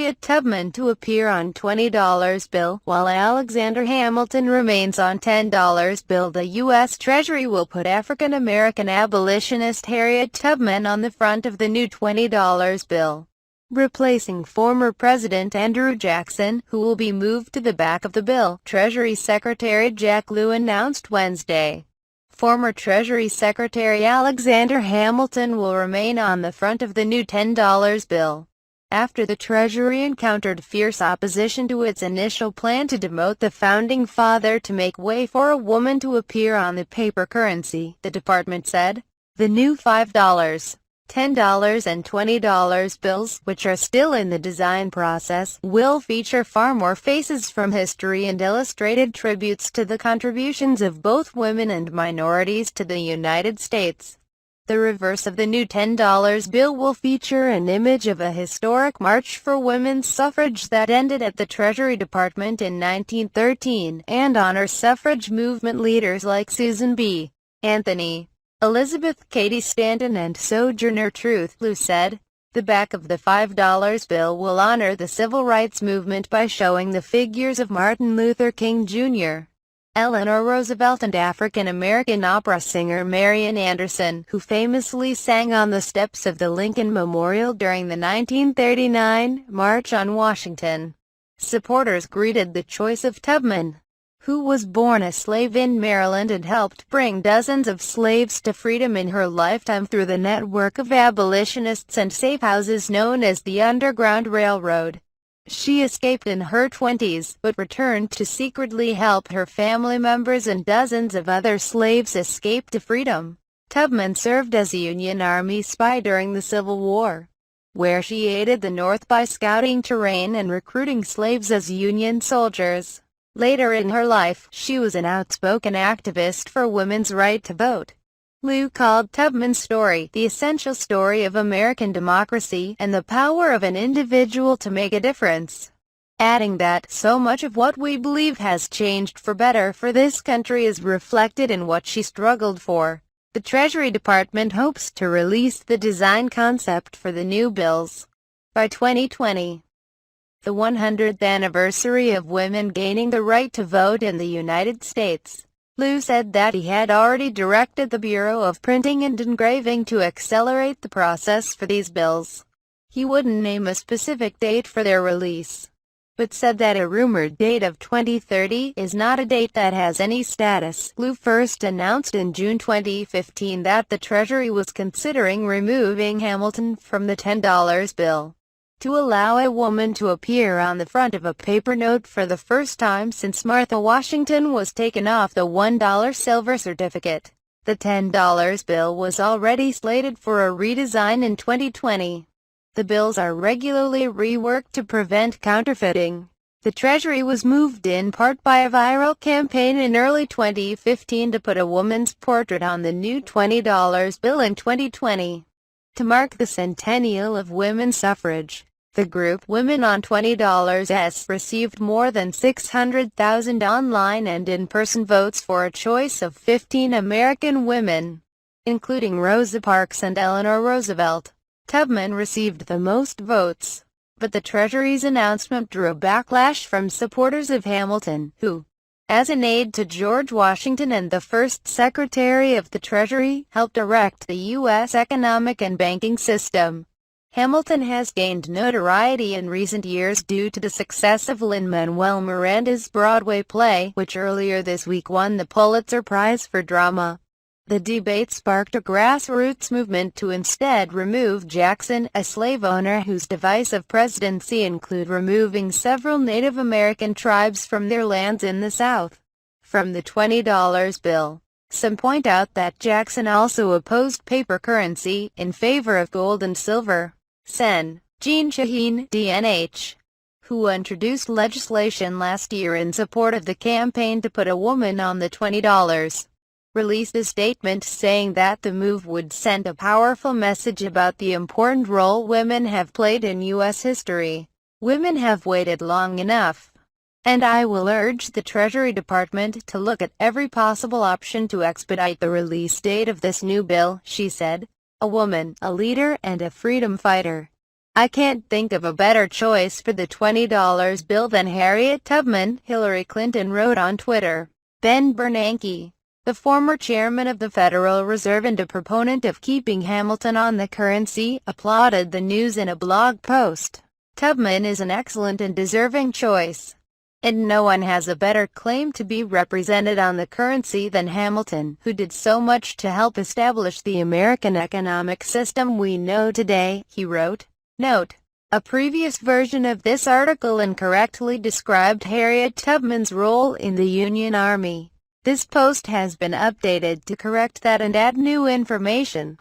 Harriet Tubman to appear on $20 bill, while Alexander Hamilton remains on $10 bill. The U.S. Treasury will put African-American abolitionist Harriet Tubman on the front of the new $20 bill, replacing former President Andrew Jackson, who will be moved to the back of the bill, Treasury Secretary Jack Lew announced Wednesday. Former Treasury Secretary Alexander Hamilton will remain on the front of the new $10 bill, after the Treasury encountered fierce opposition to its initial plan to demote the Founding Father to make way for a woman to appear on the paper currency, the department said. The new $5, $10 and $20 bills, which are still in the design process, will feature far more faces from history and illustrated tributes to the contributions of both women and minorities to the United States. The reverse of the new $10 bill will feature an image of a historic march for women's suffrage that ended at the Treasury Department in 1913, and honor suffrage movement leaders like Susan B. Anthony, Elizabeth Cady Stanton and Sojourner Truth, Lew said. The back of the $5 bill will honor the civil rights movement by showing the figures of Martin Luther King Jr., Eleanor Roosevelt and African-American opera singer Marian Anderson, who famously sang on the steps of the Lincoln Memorial during the 1939 March on Washington. Supporters greeted the choice of Tubman, who was born a slave in Maryland and helped bring dozens of slaves to freedom in her lifetime through the network of abolitionists and safe houses known as the Underground Railroad. She escaped in her 20s, but returned to secretly help her family members and dozens of other slaves escape to freedom. Tubman served as a Union Army spy during the Civil War, where she aided the North by scouting terrain and recruiting slaves as Union soldiers. Later in her life, she was an outspoken activist for women's right to vote. Lew called Tubman's story the essential story of American democracy and the power of an individual to make a difference, adding that so much of what we believe has changed for better for this country is reflected in what she struggled for. The Treasury Department hopes to release the design concept for the new bills by 2020. The 100th anniversary of women gaining the right to vote in the United States. Lew said that he had already directed the Bureau of Printing and Engraving to accelerate the process for these bills. He wouldn't name a specific date for their release, but said that a rumored date of 2030 is not a date that has any status. Lew first announced in June 2015 that the Treasury was considering removing Hamilton from the $10 bill, to allow a woman to appear on the front of a paper note for the first time since Martha Washington was taken off the $1 silver certificate. The $10 bill was already slated for a redesign in 2020. The bills are regularly reworked to prevent counterfeiting. The Treasury was moved in part by a viral campaign in early 2015 to put a woman's portrait on the new $20 bill in 2020. To mark the centennial of women's suffrage, the group Women on $20 received more than 600,000 online and in-person votes for a choice of 15 American women, including Rosa Parks and Eleanor Roosevelt. Tubman received the most votes, but the Treasury's announcement drew backlash from supporters of Hamilton, who, as an aide to George Washington and the first Secretary of the Treasury, helped erect the U.S. economic and banking system. Hamilton has gained notoriety in recent years due to the success of Lin-Manuel Miranda's Broadway play, which earlier this week won the Pulitzer Prize for Drama. The debate sparked a grassroots movement to instead remove Jackson, a slave owner whose divisive presidency included removing several Native American tribes from their lands in the South from the $20 bill. Some point out that Jackson also opposed paper currency in favor of gold and silver. Sen. Jean Shaheen, DNH, who introduced legislation last year in support of the campaign to put a woman on the $20, released a statement saying that the move would send a powerful message about the important role women have played in U.S. history. Women have waited long enough, and I will urge the Treasury Department to look at every possible option to expedite the release date of this new bill, she said. A woman, a leader, and a freedom fighter. "I can't think of a better choice for the $20 bill than Harriet Tubman," Hillary Clinton wrote on Twitter. Ben Bernanke, the former chairman of the Federal Reserve and a proponent of keeping Hamilton on the currency, applauded the news in a blog post. "Tubman is an excellent and deserving choice, and no one has a better claim to be represented on the currency than Hamilton, who did so much to help establish the American economic system we know today," he wrote. Note: a previous version of this article incorrectly described Harriet Tubman's role in the Union Army. This post has been updated to correct that and add new information.